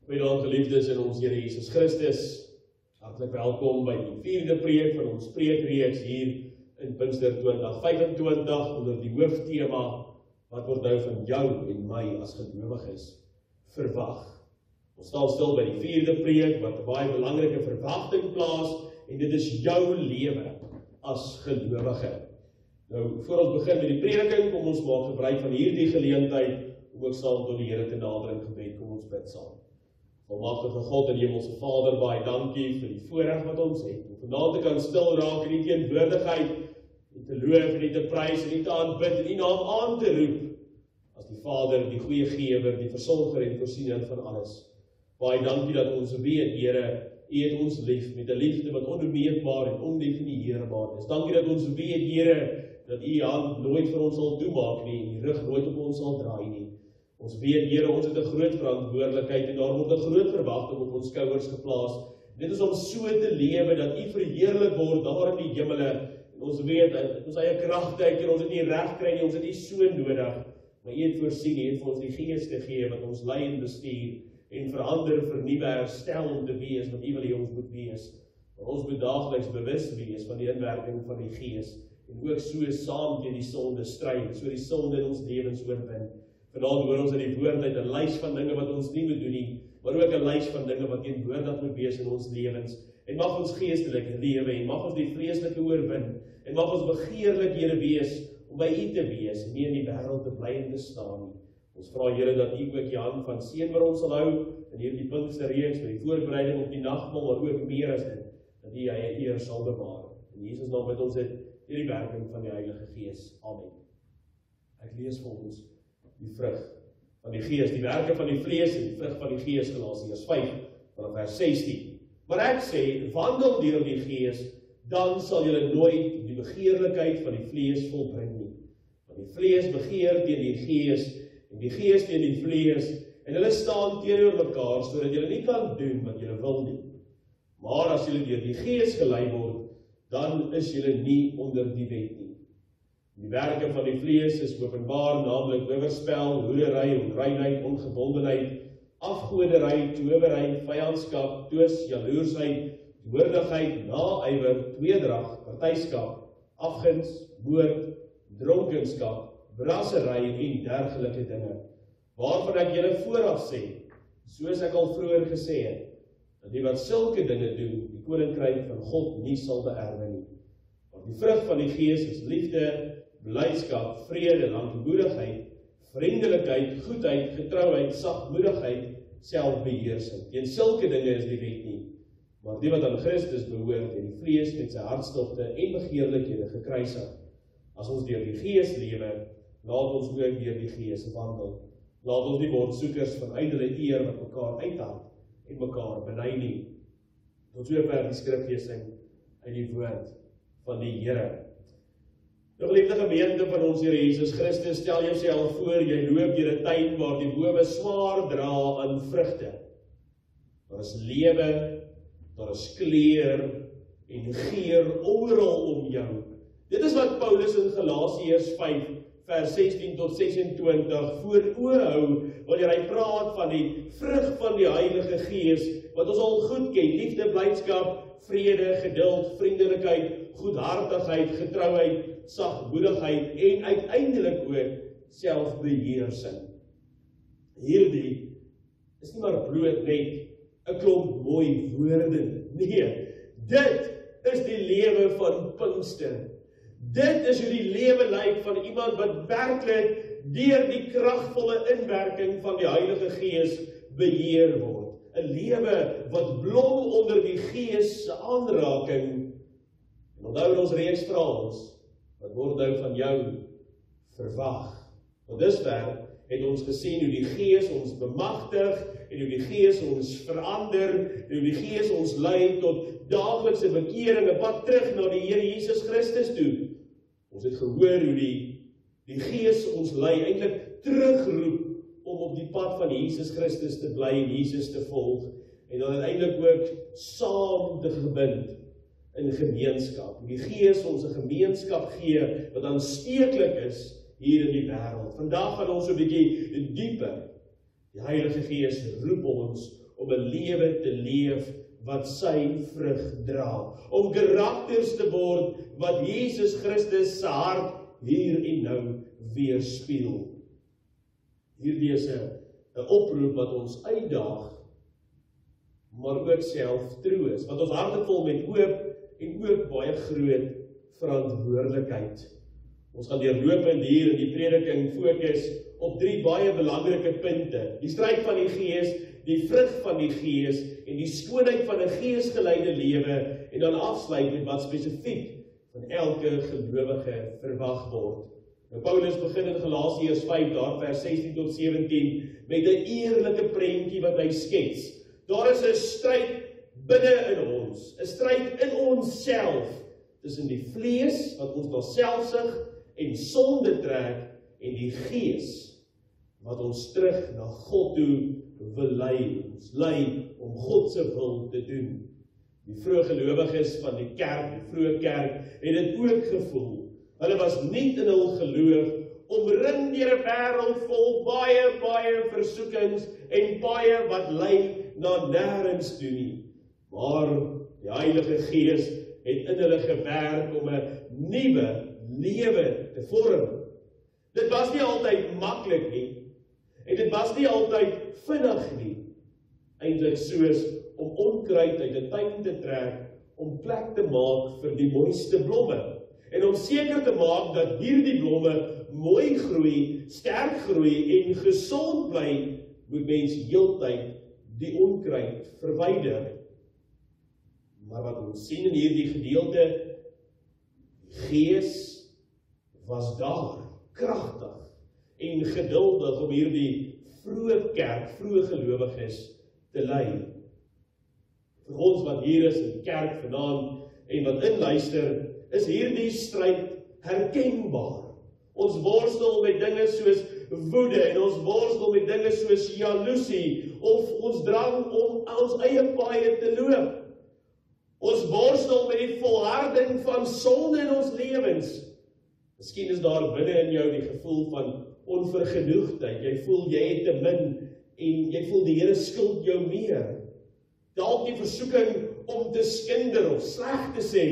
Goeiedag geliefdes in ons Here Jesus Christus. Hartlik welkom by die 4de preek van ons preekreeks hier in Pinkster 2025 onder die hooftema wat word nou van jou en my as gelowiges verwag. Ons staan stil by die 4de preek wat 'n baie belangrike verwagting plaas en dit is jou lewe as gelowige. Nou, voor ons begin met die prediking, kom ons maak gebruik van hierdie geleentheid om ook saam tot die Here te nader in gebed. Kom ons bid saam. Almagtige God en Hemelse Vader, baie dankie vir die voorreg wat ons het om vanaand te kan stil raak in die teenwoordigheid en te loof en te prys en te aanbid en die naam aan te roep as die Vader, die goeie gewer, die versorger en voorsiener van alles. Baie dankie dat ons weet, Here, U het ons lief met 'n liefde wat onmeetbaar en ondefinieerbaar is. Dankie dat ons weet, Here, dat U hand nooit vir ons sal toemaak nie en die rug nooit op ons sal draai nie. Ons weet, Here, ons het 'n groot verantwoordelikheid en daar word 'n groot verwagting op ons skouers geplaas. Dit is om so te lewe dat U verheerlik word daar in die hemele. En ons weet, ons eie kragte en ons het nie reg kry nie, ons het U so nodig. Maar U het voorsien, U het vir ons die Gees gegee wat ons lei en bestuur en verander, vernuwe, herstel om te wees wat U wil hê ons moet wees. Maar ons moet daagliks bewus wees van die inwerking van die Gees en ook so saam teen die sonde stryd, so die sonde in ons lewens oorwin. Vanaand hoor ons in die woord uit 'n lys van dinge wat ons nie moet doen nie, maar ook 'n lys van dinge wat teenwoordig moet wees in ons lewens. En mag ons geestelik lewe en mag ons die vleeslike oorwin en mag ons begeerlik, Here, wees om by U te wees en nie in die wêreld te bly en te staan nie. Ons vra, Here, dat U ook die hand van seën vir ons sal hou in hierdie Pinksterreeks met die voorbereiding op die nagmaal, maar ook meer as dit, dat U eie eer sal bewaar. In Jesus naam bid ons dit deur die werking van die Heilige Gees. Amen. Ek lees vir ons die vrug van die Gees, die werke van die vlees en die vrug van die Gees, Galasiërs 5 vanaf vers 16. Maar ek sê, wandel deur die Gees, dan sal julle nooit die begeerlikheid van die vlees volbring nie. Want die vlees begeer teen die Gees en die Gees teen die vlees en hulle staan teenoor mekaar sodat julle nie kan doen wat julle wil nie. Maar as julle deur die Gees gelei word, dan is julle nie onder die wet nie. Die werke van die vlees is openbaar, naamlik oorspel, hoerery, onreinheid, ongebondenheid, afgoderry, towery, vyandskap, twis, jaloersheid, doordigheid, naaiwer, tweedrag, partyskap, afguns, moord, dronkenskap, brassery en dergelike dinge, waarvan ek julle vooraf sê, soos ek al vroeër gesê het, dat die wat sulke dinge doen, die koninkryk van God nie sal beerwe nie. Want die vrug van die Gees is liefde, blydskap, vrede, lankmoedigheid, vriendelikheid, goedheid, getrouheid, sagmoedigheid, selfbeheersing. Teen sulke dinge is die wet nie. Maar die wat aan Christus behoort en die vlees met sy hartstogte en begeerlikhede gekruisig. As ons deur die Gees lewe, laat ons ook deur die Gees wandel. Laat ons nie word soekers van ydelle eer wat mekaar uithaal en mekaar beny nie. Tot sover die skriflesing uit die woord van die Here. Nou, geliefde gemeente van ons Here Jesus Christus, stel jouself voor, jy loop deur 'n tuin waar die bome swaar dra aan vrugte. Daar is lewe, daar is kleur en geur oral om jou. Dit is wat Paulus in Galasiërs 5 vers 16 tot 26 voor oë hou, wanneer hy praat van die vrug van die Heilige Gees, wat ons al goed ken, liefde, blydskap, vrede, geduld, vriendelikheid, goedhartigheid, getrouheid, sagmoedigheid en uiteindelik ook selfbeheersing. Hierdie is nie maar bloot net 'n klomp mooi woorde. Nee, dit is die lewe van Pinkster. Dit is hoe die lewe lyk van iemand wat werklik deur die kragvolle inwerking van die Heilige Gees beheer word. 'n Lewe wat blom onder die Gees se aanraking. En onthou ons reeks vra ons, wat word nou van jou verwag? Tot dusver het ons gesien hoe die Gees ons bemagtig en hoe die Gees ons verander en hoe die Gees ons lei tot daaglikse bekering, 'n pad terug na die Here Jesus Christus toe. Ons het gehoor hoe die Gees ons lei, eintlik terugroep om op die pad van Jesus Christus te bly en Jesus te volg en dan uiteindelik ook saam te gebind in gemeenskap. Die Gees ons 'n gemeenskap gee wat aansteeklik is hier in die wêreld. Vandag gaan ons 'n bietjie dieper. Die Heilige Gees roep ons om 'n lewe te leef wat sy vrug dra, om karakters te word wat Jesus Christus se hart hier en nou weerspieël. Hierdie is 'n oproep wat ons uitdaag, maar ook self true is, wat ons harte vol met hoop en ook baie groot verantwoordelikheid. Ons gaan deurlopend hier in die prediking fokus op 3 baie belangrike punte. Die stryd van die Gees, die vrug van die Gees en die skoonheid van 'n geesgeleide lewe en dan afsluit met wat spesifiek van elke gelowige verwag word. Nou Paulus begin in Galasiërs 5 daar vers 16 tot 17 met 'n eerlike prentjie wat hy skets. Daar is 'n stryd binne in ons, 'n stryd in onsself tussen die vlees wat ons na selfsug en sonde trek en die Gees wat ons terug na God toe wil lei, ons lei om God se wil te doen. Die vroeë gelowiges van die kerk, die vroeë kerk, het dit ook gevoel. Hulle was nie in hul geloof, omring deur 'n wêreld vol baie versoekings en baie wat lei na nêrens toe nie. Maar die Heilige Gees het in hulle gewerk om 'n nuwe lewe te vorm. Dit was nie altyd maklik nie, en dit was nie altyd vinnig nie. Eintlik soos om onkruid uit 'n tuin te trek, om plek te maak vir die mooiste blomme, en om seker te maak dat hierdie blomme mooi groei, sterk groei en gesond bly, moet mens heeltyd die onkruid verwyder. Maar wat ons sien in hierdie gedeelte, die Gees was daar, kragtig en geduldig om hierdie vroeë kerk, vroeë gelowiges te lei. Vir ons wat hier is in die kerk vanaand en wat inluister, is hierdie stryd herkenbaar. Ons worstel met dinge soos woede en ons worstel met dinge soos jaloesie of ons drang om ons eie paaie te loop. Ons worstel met die volharding van sonde in ons lewens. Miskien is daar binne in jou die gevoel van onvergenoegdheid. Jy voel jy het te min en jy voel die Here skuld jou meer. Dalk die versoeking om te skinder of sleg te sê,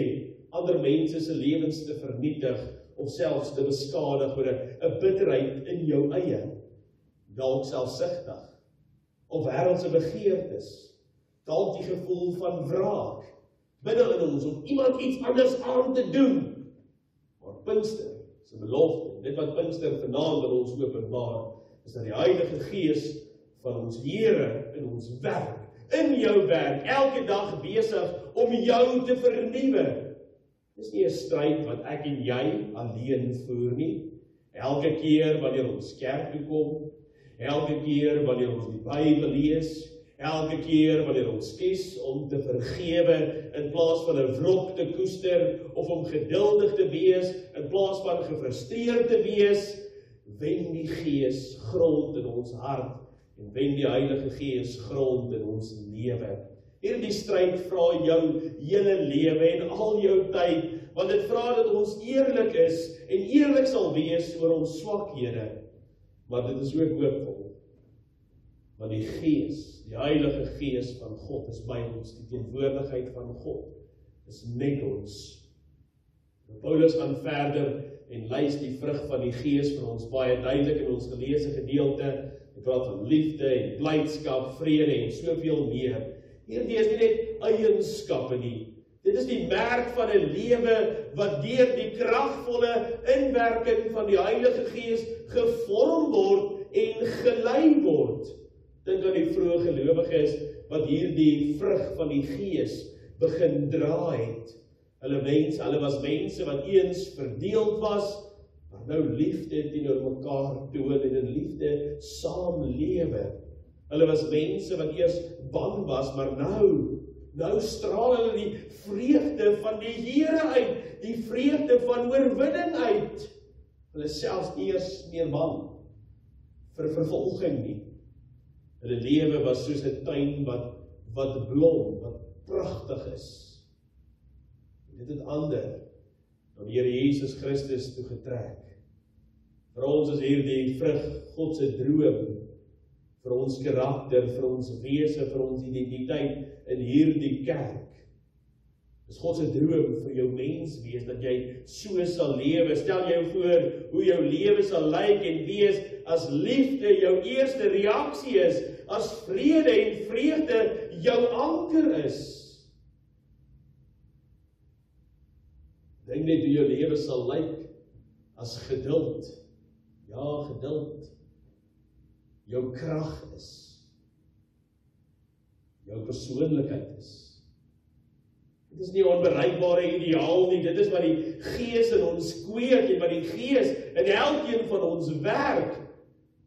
ander mense se lewens te vernietig of selfs te beskadig oor 'n bitterheid in jou eie. Dalk selfsugtig of wêreldse begeertes. Dalk die gevoel van wraak binne in ons om iemand iets anders aan te doen. Maar Pinkster se belofte, dit wat Pinkster vanaand aan ons openbaar, is dat die Heilige Gees van ons Here in ons werk, in jou werk, elke dag besig om jou te vernuwe. Dis nie 'n stryd wat ek en jy alleen voer nie. Elke keer wanneer ons kerk toe kom, elke keer wanneer ons die Bybel lees, elke keer wanneer ons kies om te vergewe in plaas van 'n wrok te koester of om geduldig te wees in plaas van gefrustreerd te wees, wen die Gees grond in ons hart en wen die Heilige Gees grond in ons lewe. Hierdie stryd vra jou hele lewe en al jou tyd, want dit vra dat ons eerlik is en eerlik sal wees oor ons swakhede. Maar dit is ook hoopvol, want die Gees, die Heilige Gees van God is by ons, die teenwoordigheid van God is met ons. Paulus gaan verder en lys die vrug van die Gees vir ons baie duidelik in ons geleesde gedeelte. Hy praat van liefde en blydskap, vrede en soveel meer. Hierdie is nie net eienskappe nie. Dit is die merk van 'n lewe wat deur die kragvolle inwerking van die Heilige Gees gevorm word en gelei word. Dink aan die vroeë gelowiges wat hierdie vrug van die Gees begin dra het. Hulle was mense wat eens verdeeld was, maar nou liefde teenoor mekaar toon en in liefde saamlewe. Hulle was mense wat eers bang was, maar nou straal hulle die vreugde van die Here uit, die vreugde van oorwinning uit. Hulle is selfs nie eers meer bang vir vervolging nie. Hulle lewe was soos 'n tuin wat blom, wat pragtig is. Dit het ander dan die Here Jesus Christus toegetrek. Vir ons is hierdie vrug God se droom vir ons karakter, vir ons wese, vir ons identiteit in hierdie kerk. Dis God se droom vir jou menswees, dat jy so sal lewe. Stel jou voor hoe jou lewe sal lyk en wees as liefde jou eerste reaksie is, as vrede en vreugde jou anker is. Dink net hoe jou lewe sal lyk as geduld. Ja, geduld. Jou krag is. Jou persoonlikheid is. Dit is nie 'n onbereikbare ideaal nie, dit is wat die Gees in ons kweek en wat die Gees in elkeen van ons werk.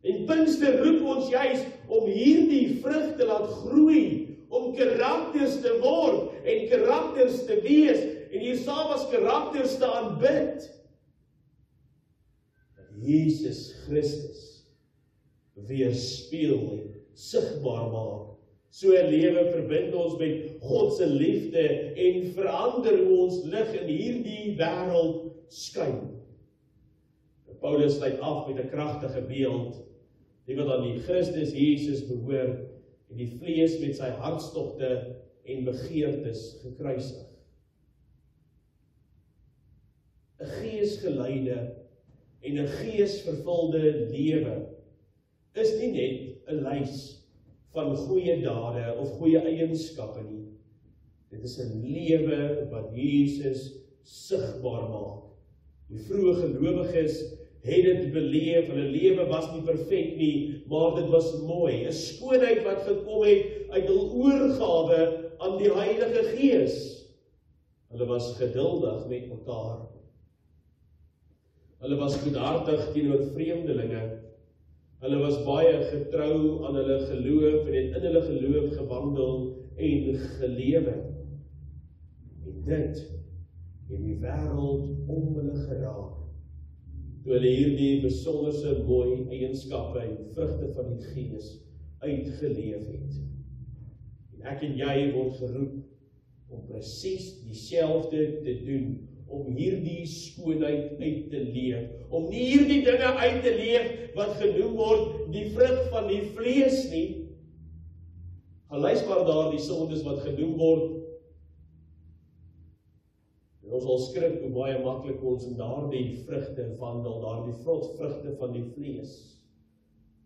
En Pinkster roep ons juis om hierdie vrug te laat groei, om karakters te word en karakters te wees en hier saam as karakters te aanbid. Dat Jesus Christus weerspieël en sigbaar maak. So 'n lewe verbind ons met God se liefde en verander hoe ons lig in hierdie wêreld skyn. Paulus sluit af met 'n kragtige beeld, die wat aan die Christus Jesus behoort en die vlees met sy hartstogte en begeertes gekruisig. 'n Geesgeleide en 'n geesvervulde lewe is nie net 'n lys van goeie dade of goeie eienskappe nie. Dit is 'n lewe wat Jesus sigbaar maak. Die vroeë gelowiges het dit beleef, hulle lewe was nie perfek nie, maar dit was mooi, 'n skoonheid wat gekom het uit hul oorgawe aan die Heilige Gees. Hulle was geduldig met mekaar. Hulle was goedhartig teenoor vreemdelinge. Hulle was baie getrou aan hulle geloof en het in hulle geloof gewandel en gelewe. En dit het die wêreld om hulle geraak. Toe hulle hierdie besonderse mooi eienskappe en vrugte van die Gees uitgeleef het. En ek en jy word geroep om presies dieselfde te doen, om hierdie skoonheid uit te leef, om nie hierdie dinge uit te leef wat genoem word die vrug van die vlees nie. Gaan luister maar daar die sondes wat genoem word. En ons sal skrik hoe baie maklik ons in daardie vrugte wandel, daardie vrugte van die vlees.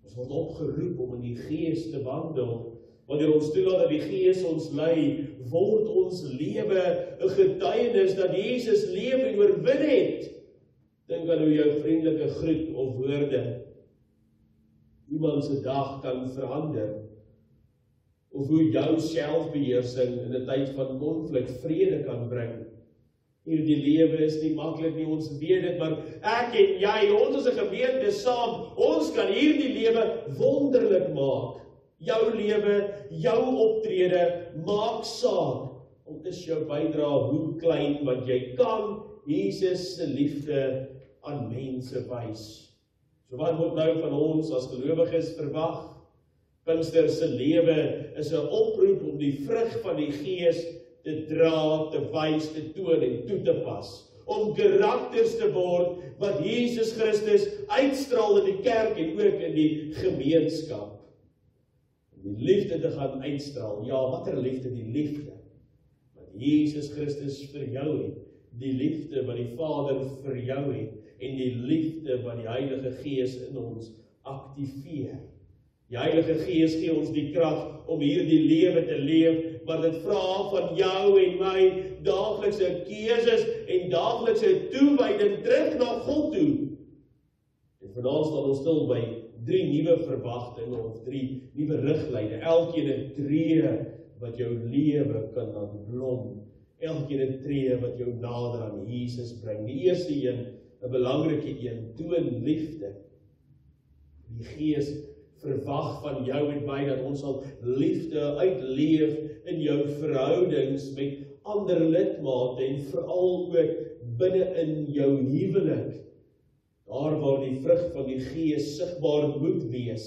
Ons word opgeroep om in die Gees te wandel. Wanneer ons toelaat dat die Gees ons lei, word ons lewe 'n getuienis dat Jesus leef en oorwin het. Dink aan hoe jou vriendelike groet of woorde iemand se dag kan verander. Of hoe jou selfbeheersing in 'n tyd van konflik vrede kan bring. Hierdie lewe is nie maklik nie, ons weet dit, maar ek en jy, ons is 'n gemeente saam, ons kan hierdie lewe wonderlik maak. Jou lewe, jou optrede, maak saak. Om is jou bydrae hoe klein wat jy kan, Jesus se liefde aan mense wys. So wat word nou van ons as gelowiges verwag? Pinkster se lewe is 'n oproep om die vrug van die Gees te dra, te wys, te toon en toe te pas. Om karakters te word wat Jesus Christus uitstraal in die kerk en ook in die gemeenskap. Die liefde te gaan uitstraal. Ja, watter liefde? Die liefde wat Jesus Christus vir jou het. Die liefde wat die Vader vir jou het. En die liefde wat die Heilige Gees in ons aktiveer. Die Heilige Gees gee ons die krag om hierdie lewe te leef, maar dit vra van jou en my daaglikse keuses en daaglikse toewyding terug na God toe. En vanaand staan ons stil by 3 nuwe verwagtinge of 3 nuwe riglyne. Elkeen 'n tree wat jou lewe kan laat blom. Elkeen 'n tree wat jou nader aan Jesus bring. Die eerste een, 'n belangrike een, toon liefde. Die Gees verwag van jou en my dat ons sal liefde uitleef in jou verhoudings met ander lidmate en veral ook binne in jou huwelik. Daar waar die vrug van die Gees sigbaar moet wees.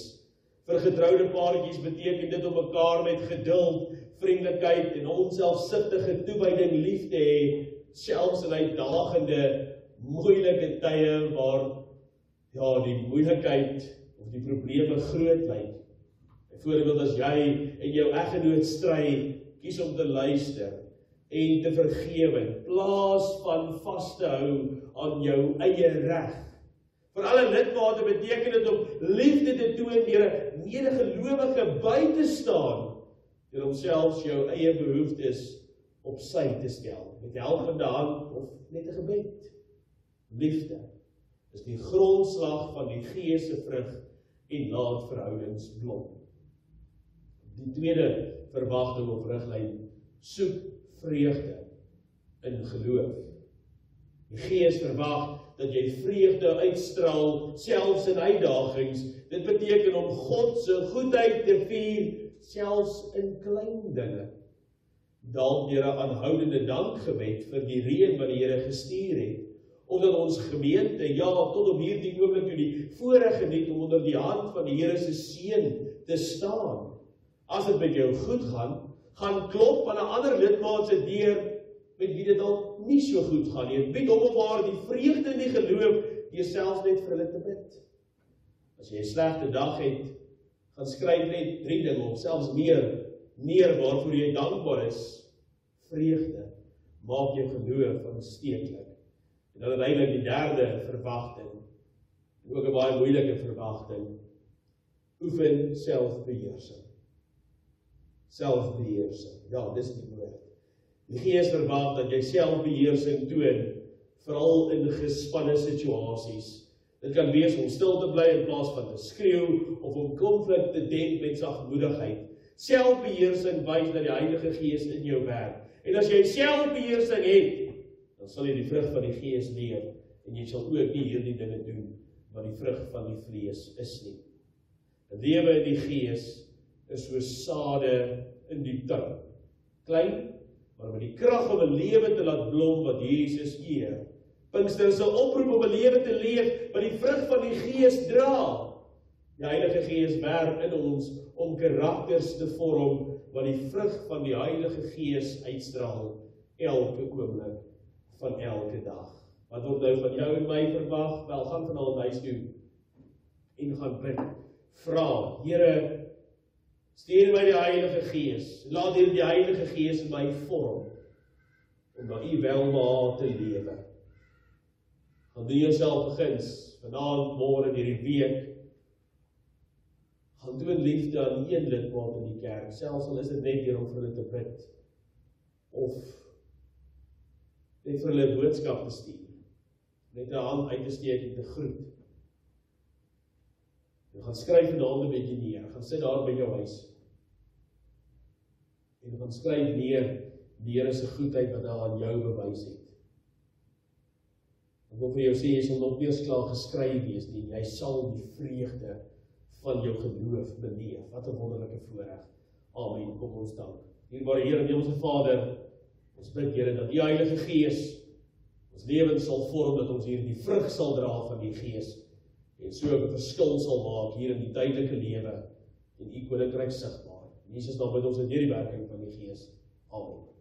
Vir getroude paartjies beteken dit om mekaar met geduld, vriendelikheid en onselfsugtige toewyding lief te hê, selfs in uitdagende, moeilike tye waar die moeilikheid of die probleme groot lyk. Byvoorbeeld as jy en jou eggenoot stry, kies om te luister en te vergewe, in plaas van vas te hou aan jou eie reg. Vir alle lidmate beteken dit om liefde te toon deur 'n medegelowige by te staan, deur homself jou eie behoeftes op sy te stel, met helpende hand of net 'n gebed. Liefde is die grondslag van die Gees se vrug en laat verhoudings blom. Die tweede verwagting of riglyn, soek vreugde in geloof. Die Gees verwag dat jy vreugde uitstraal, selfs in uitdagings. Dit beteken om God se goedheid te vier, selfs in klein dinge. Dalk deur 'n aanhoudende dankgebed vir die reën wat die Here gestuur het, of dat ons gemeente, ja, tot op hierdie oomblik toe die voorreg geniet om onder die hand van die Here se seën te staan. As dit met jou goed gaan, gaan klop aan 'n ander lidmaat se deur met wie dit dalk nie so goed gaan nie. Bied hom of haar die vreugde in die geloof deur selfs net vir hulle te bid. As jy 'n slegte dag het, gaan skryf net 3 dinge of selfs meer neer waarvoor jy dankbaar is. Vreugde maak jou geloof aansteeklik. En dan uiteindelik die derde verwagting, en ook 'n baie moeilike verwagting, oefen selfbeheersing. Selfbeheersing, ja, dis die woord. Die Gees verwag dat jy selfbeheersing toon, veral in gespanne situasies. Dit kan wees om stil te bly in plaas van te skreeu, of om konflik te demp met sagmoedigheid. Selfbeheersing wys dat die Heilige Gees in jou werk. En as jy selfbeheersing het, dan sal jy die vrug van die Gees leef, en jy sal ook nie hierdie dinge doen, wat die vrug van die vlees is nie. 'n Lewe in die Gees is soos sade in die tuin. Klein, maar met die krag om 'n lewe te laat blom wat Jesus eer. Pinkster is 'n oproep om 'n lewe te leef wat die vrug van die Gees dra. Die Heilige Gees werk in ons om karakters te vorm wat die vrug van die Heilige Gees uitstraal elke oomblik van elke dag. Wat word nou van jou en my verwag? Wel, gaan vanaand huis toe en gaan bid. Vra, Here, stuur my die Heilige Gees. Laat deur die Heilige Gees in my vorm om na U welbehae te lewe. Gaan doen jouself guns vanaand, môre, hierdie week. Gaan doen liefde aan een lidmaat in die kerk, selfs al is dit net deur om vir hulle te bid, of net vir hulle 'n boodskap te stuur, net 'n hand uit te steek en te groet. Jy gaan skryf vanaand 'n bietjie neer, gaan sit daar by jou huis, en jy gaan skryf neer die Here se goedheid wat hy aan jou bewys het. Ek wil vir jou sê, jy sal nog nie eens klaar geskryf wees nie, jy sal die vreugde van jou geloof beleef. Wat 'n wonderlike voorreg. Amen. Kom ons dank. Dierbare Here en Hemelse Vader, ons bid Here dat U Heilige Gees ons lewens sal vorm, dat ons hier die vrug sal dra van die Gees en so 'n verskil sal maak hier in die tydelike lewe en U koninkryk sigbaar. In Jesus naam bid ons in hierdie werking van die Gees. Amen.